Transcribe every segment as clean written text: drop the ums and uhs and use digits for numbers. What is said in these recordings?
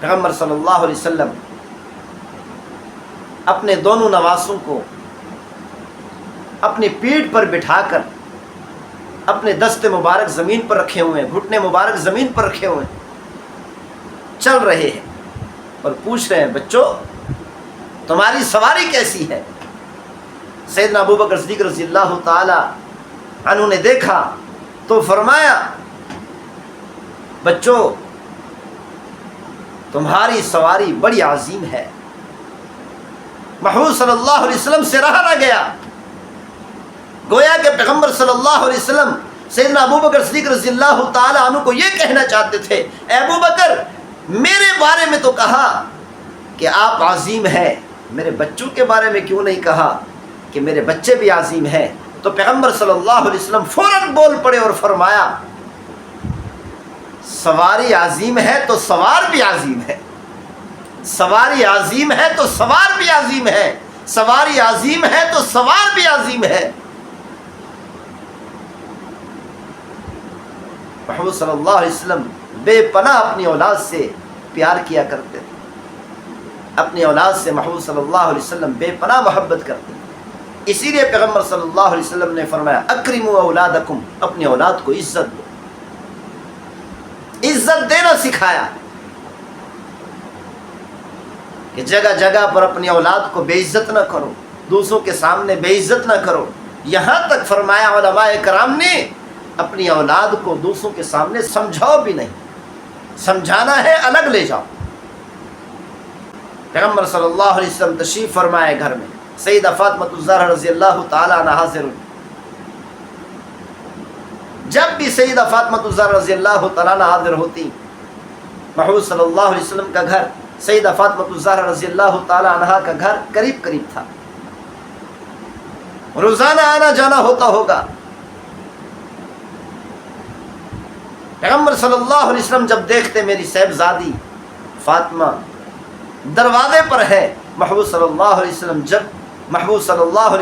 پیغمبر صلی اللہ علیہ وسلم اپنے دونوں نواسوں کو اپنی پیٹھ پر بٹھا کر اپنے دست مبارک زمین پر رکھے ہوئے ہیں، گھٹنے مبارک زمین پر رکھے ہوئے ہیں، چل رہے ہیں اور پوچھ رہے ہیں بچوں تمہاری سواری کیسی ہے؟ سیدنا ابو بکر صدیق رضی اللہ تعالی عنہ نے دیکھا تو فرمایا بچوں تمہاری سواری بڑی عظیم ہے۔ محمود صلی اللہ علیہ وسلم سے رہا نہ گیا، گویا کہ پیغمبر صلی اللہ علیہ وسلم سیدنا ابو بکر صدیق رضی اللہ تعالی عنہ کو یہ کہنا چاہتے تھے اے ابو بکر میرے بارے میں تو کہا کہ آپ عظیم ہیں، میرے بچوں کے بارے میں کیوں نہیں کہا کہ میرے بچے بھی عظیم ہیں؟ تو پیغمبر صلی اللہ علیہ وسلم فوراً بول پڑے اور فرمایا سواری عظیم ہے تو سوار بھی عظیم ہے، سواری عظیم ہے تو سوار بھی عظیم ہے، سواری عظیم ہے تو سوار بھی عظیم ہے۔ محمد صلی اللہ علیہ وسلم بے پناہ اپنی اولاد سے پیار کیا کرتے تھے، اپنی اولاد سے محمد صلی اللہ علیہ وسلم بے پناہ محبت کرتے تھے۔ اسی لیے پیغمبر صلی اللہ علیہ وسلم نے فرمایا اکرموا اولادکم، اپنی اولاد کو عزت دو، عزت دینا سکھایا کہ جگہ جگہ پر اپنی اولاد کو بے عزت نہ کرو، دوسروں کے سامنے بے عزت نہ کرو، یہاں تک فرمایا علماء کرام نے اپنی اولاد کو دوسروں کے سامنے سمجھاؤ بھی نہیں، سمجھانا ہے الگ لے جاؤ۔ پیغمبر صلی اللہ علیہ وسلم تشریف فرمائے گھر میں، سیدہ فاطمہ الزہرا رضی اللہ تعالی عنہا حاضر ہوئی۔ جب بھی سیدہ فاطمہ الزہرا رضی اللہ تعالی عنہا حاضر ہوتی، محمود صلی اللہ علیہ وسلم کا گھر سیدہ فاطمہ الزہرا رضی اللہ تعالی عنہا کا گھر قریب قریب تھا، روزانہ آنا جانا ہوتا ہوگا۔ پیغمبر صلی اللہ علیہ وسلم جب دیکھتے میری صاحبزادی فاطمہ دروازے پر ہے، محمود صلی اللہ علیہ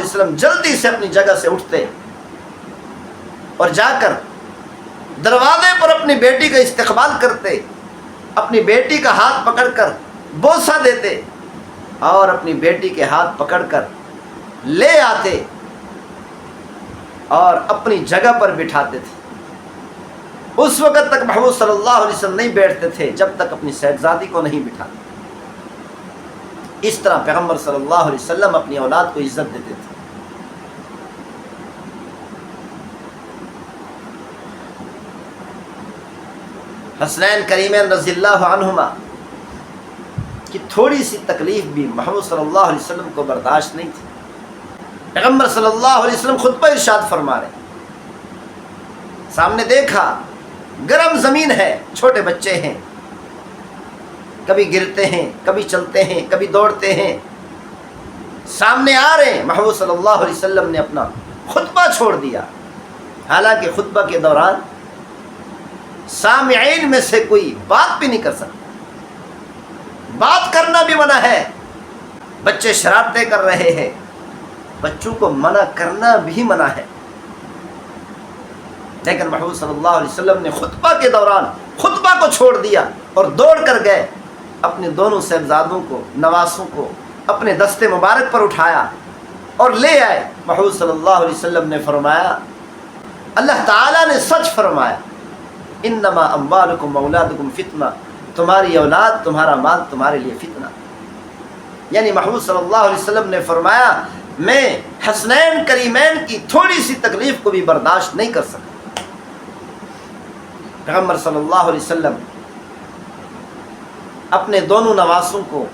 وسلم جلدی سے اپنی جگہ سے اٹھتے اور جا کر دروازے پر اپنی بیٹی کا استقبال کرتے، اپنی بیٹی کا ہاتھ پکڑ کر بوسہ دیتے اور اپنی بیٹی کے ہاتھ پکڑ کر لے آتے اور اپنی جگہ پر بٹھاتے تھے۔ اس وقت تک محمود صلی اللہ علیہ وسلم نہیں بیٹھتے تھے جب تک اپنی صاحبزادی کو نہیں بٹھاتے۔ اس طرح پیغمبر صلی اللہ علیہ وسلم اپنی اولاد کو عزت دیتے تھے۔ حسنین کریمین رضی اللہ عنہما کی تھوڑی سی تکلیف بھی محمد صلی اللہ علیہ وسلم کو برداشت نہیں تھی۔ پیغمبر صلی اللہ علیہ وسلم خطبہ ارشاد فرما رہے، سامنے دیکھا گرم زمین ہے، چھوٹے بچے ہیں، کبھی گرتے ہیں، کبھی چلتے ہیں، کبھی دوڑتے ہیں، سامنے آ رہے ہیں۔ محمد صلی اللہ علیہ وسلم نے اپنا خطبہ چھوڑ دیا، حالانکہ خطبہ کے دوران سامعین میں سے کوئی بات بھی نہیں کر سکتا، بات کرنا بھی منع ہے، بچے شرارتیں کر رہے ہیں، بچوں کو منع کرنا بھی منع ہے، لیکن محمد صلی اللہ علیہ وسلم نے خطبہ کے دوران خطبہ کو چھوڑ دیا اور دوڑ کر گئے، اپنے دونوں صاحبزادوں کو، نواسوں کو اپنے دستے مبارک پر اٹھایا اور لے آئے۔ محمد صلی اللہ علیہ وسلم نے فرمایا، اللہ تعالیٰ نے سچ فرمایا، انما اموالکم اولادکم فتنہ، تمہاری اولاد تمہارا مال تمہارے لیے فتنہ۔ یعنی محمد صلی اللہ علیہ وسلم نے فرمایا میں حسنین کریمین کی تھوڑی سی تکلیف کو بھی برداشت نہیں کر سکتا۔ پیغمبر صلی اللہ علیہ وسلم اپنے دونوں نواسوں کو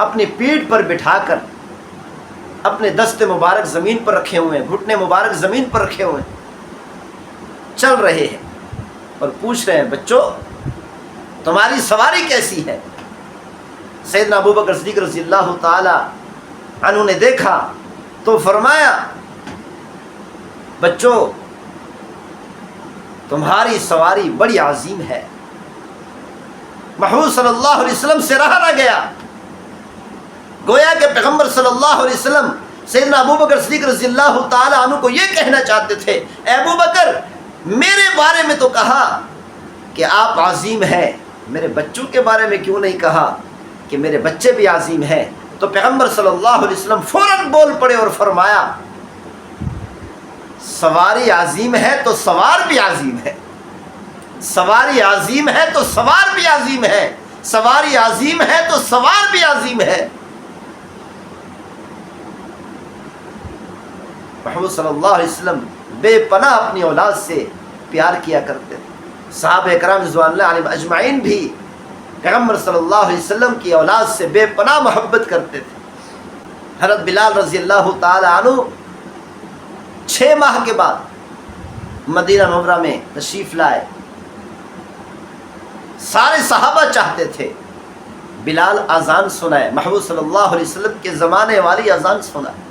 اپنی پیٹھ پر بٹھا کر اپنے دست مبارک زمین پر رکھے ہوئے ہیں، گھٹنے مبارک زمین پر رکھے ہوئے ہیں، چل رہے ہیں اور پوچھ رہے ہیں بچوں تمہاری سواری کیسی ہے؟ سیدنا ابو بکر صدیق رضی اللہ تعالی عنہ نے دیکھا تو فرمایا بچوں تمہاری سواری بڑی عظیم ہے۔ محمود صلی اللہ علیہ وسلم سے رہا نہ گیا، گویا کہ پیغمبر صلی اللہ علیہ وسلم سیدنا ابو بکر صدیق رضی اللہ تعالی عنہ کو یہ کہنا چاہتے تھے اے ابو بکر میرے بارے میں تو کہا کہ آپ عظیم ہیں، میرے بچوں کے بارے میں کیوں نہیں کہا کہ میرے بچے بھی عظیم ہیں؟ تو پیغمبر صلی اللہ علیہ وسلم فوراً بول پڑے اور فرمایا سواری عظیم ہے تو سوار بھی عظیم ہے، سواری عظیم ہے تو سوار بھی عظیم ہے، سواری عظیم ہے تو سوار بھی عظیم ہے۔ محمد صلی اللہ علیہ وسلم بے پناہ اپنی اولاد سے پیار کیا کرتے تھے۔ صحابہ کرام رضوان اللہ علیہم اجمعین بھی پیغمبر صلی اللہ علیہ وسلم کی اولاد سے بے پناہ محبت کرتے تھے۔ حضرت بلال رضی اللہ تعالی عنہ 6 ماہ کے بعد مدینہ منورہ میں تشریف لائے۔ سارے صحابہ چاہتے تھے بلال اذان سنائے، محبوب صلی اللہ علیہ وسلم کے زمانے والی اذان سنائے۔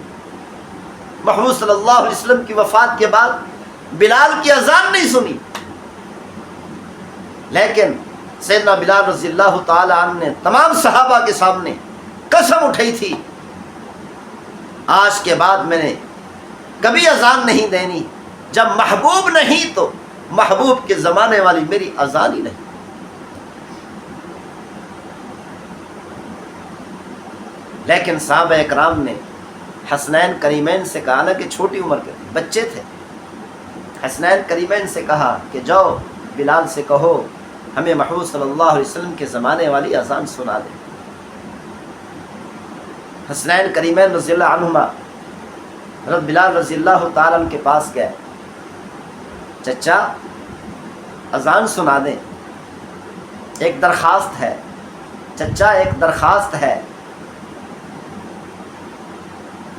محبوب صلی اللہ علیہ وسلم کی وفات کے بعد بلال کی اذان نہیں سنی، لیکن سیدنا بلال رضی اللہ تعالی عنہ نے تمام صحابہ کے سامنے قسم اٹھائی تھی آج کے بعد میں نے کبھی اذان نہیں دینی، جب محبوب نہیں تو محبوب کے زمانے والی میری اذان ہی نہیں۔ لیکن صحابہ اکرام نے حسنین کریمین سے کہا نا کہ چھوٹی عمر کے بچے تھے، حسنین کریمین سے کہا کہ جاؤ بلال سے کہو ہمیں محبوب صلی اللہ علیہ وسلم کے زمانے والی اذان سنا دے۔ حسنین کریمین رضی اللہ عنہما حضرت بلال رضی اللہ تعالیٰ عنہ کے پاس گئے، چچا اذان سنا دیں، ایک درخواست ہے چچا، ایک درخواست ہے،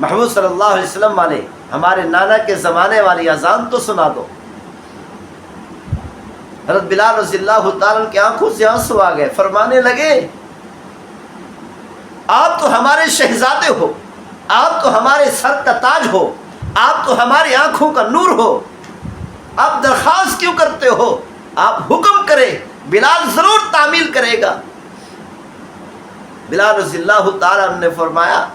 محمود صلی اللہ علیہ وسلم والے ہمارے نانا کے زمانے والی اذان تو سنا دو۔ حضرت بلال رضی اللہ تعالیٰ عنہ کی آنکھوں سے آنسو آ گئے، فرمانے لگے آپ تو ہمارے شہزادے ہو، آپ تو ہمارے سر کا تاج ہو، آپ تو ہماری آنکھوں کا نور ہو، آپ درخواست کیوں کرتے ہو؟ آپ حکم کرے، بلال ضرور تعمیل کرے گا۔ بلال رضی اللہ تعالیٰ عنہ نے فرمایا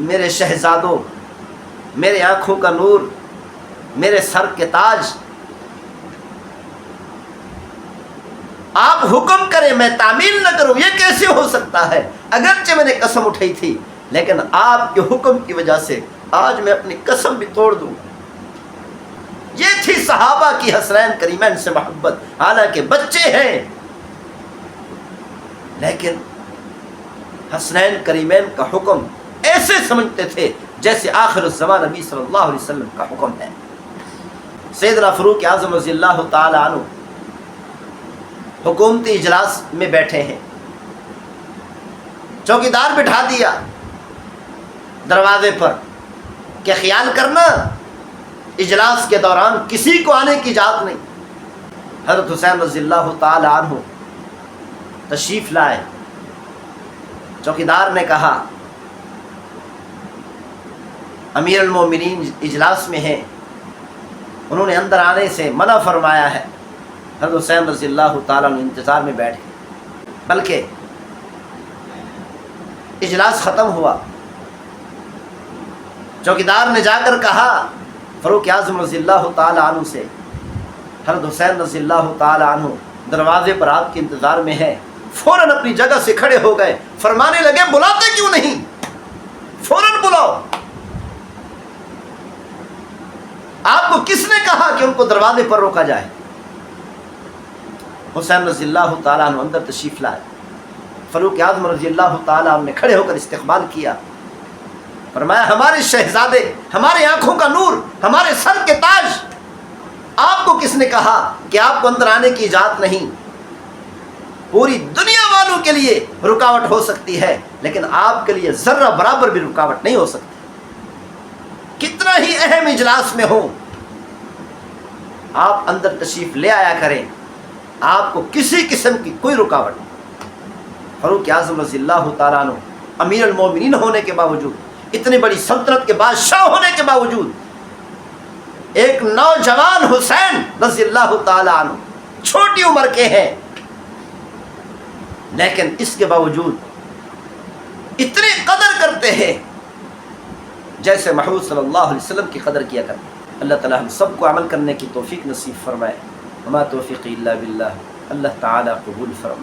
میرے شہزادوں، میرے آنکھوں کا نور، میرے سر کے تاج، آپ حکم کریں میں تعمیل نہ کروں، یہ کیسے ہو سکتا ہے؟ اگرچہ میں نے قسم اٹھائی تھی لیکن آپ کے حکم کی وجہ سے آج میں اپنی قسم بھی توڑ دوں۔ یہ تھی صحابہ کی حسنین کریمین سے محبت، حالانکہ بچے ہیں لیکن حسنین کریمین کا حکم ایسے سمجھتے تھے جیسے آخر الزمان نبی صلی اللہ علیہ وسلم کا حکم ہے۔ سیدنا فاروق اعظم رضی اللہ تعالی عنہ حکومتی اجلاس میں بیٹھے ہیں، چوکیدار بٹھا دیا دروازے پر کہ خیال کرنا اجلاس کے دوران کسی کو آنے کی اجازت نہیں۔ حضرت حسین رضی اللہ تعالی عنہ تشریف لائے، چوکیدار نے کہا امیر المومنین اجلاس میں ہیں، انہوں نے اندر آنے سے منع فرمایا ہے۔ حضرت حسین رضی اللہ تعالیٰ عنہ انتظار میں بیٹھ گئے، بلکہ اجلاس ختم ہوا، چوکیدار نے جا کر کہا فاروق اعظم رضی اللہ تعالیٰ عنہ سے حضرت حسین رضی اللہ تعالیٰ عنہ دروازے پر آپ کے انتظار میں ہے۔ فوراً اپنی جگہ سے کھڑے ہو گئے، فرمانے لگے بلاتے کیوں نہیں، فوراً بلاؤ۔ آپ کو کس نے کہا کہ ان کو دروازے پر روکا جائے؟ حسین رضی اللہ تعالیٰ عنہ اندر تشریف لائے، فاروق اعظم رضی اللہ تعالیٰ عنہ نے کھڑے ہو کر استقبال کیا، فرمایا ہمارے شہزادے، ہماری آنکھوں کا نور، ہمارے سر کے تاج، آپ کو کس نے کہا کہ آپ کو اندر آنے کی اجازت نہیں؟ پوری دنیا والوں کے لیے رکاوٹ ہو سکتی ہے لیکن آپ کے لیے ذرہ برابر بھی رکاوٹ نہیں ہو سکتی، کتنا ہی اہم اجلاس میں ہو آپ اندر تشریف لے آیا کریں، آپ کو کسی قسم کی کوئی رکاوٹ نہیں۔ فاروق اعظم رضی اللہ تعالیٰ عنہ امیر المومنین ہونے کے باوجود، اتنی بڑی سلطنت کے بادشاہ ہونے کے باوجود، ایک نوجوان حسین رضی اللہ تعالیٰ عنہ چھوٹی عمر کے ہیں لیکن اس کے باوجود اتنی قدر کرتے ہیں جیسے محمود صلی اللہ علیہ وسلم کی قدر کیا کرتے ہیں۔ اللہ تعالیٰ ہم سب کو عمل کرنے کی توفیق نصیب فرمائے۔ وما توفیقی الا باللہ۔ اللہ تعالیٰ قبول فرمائے.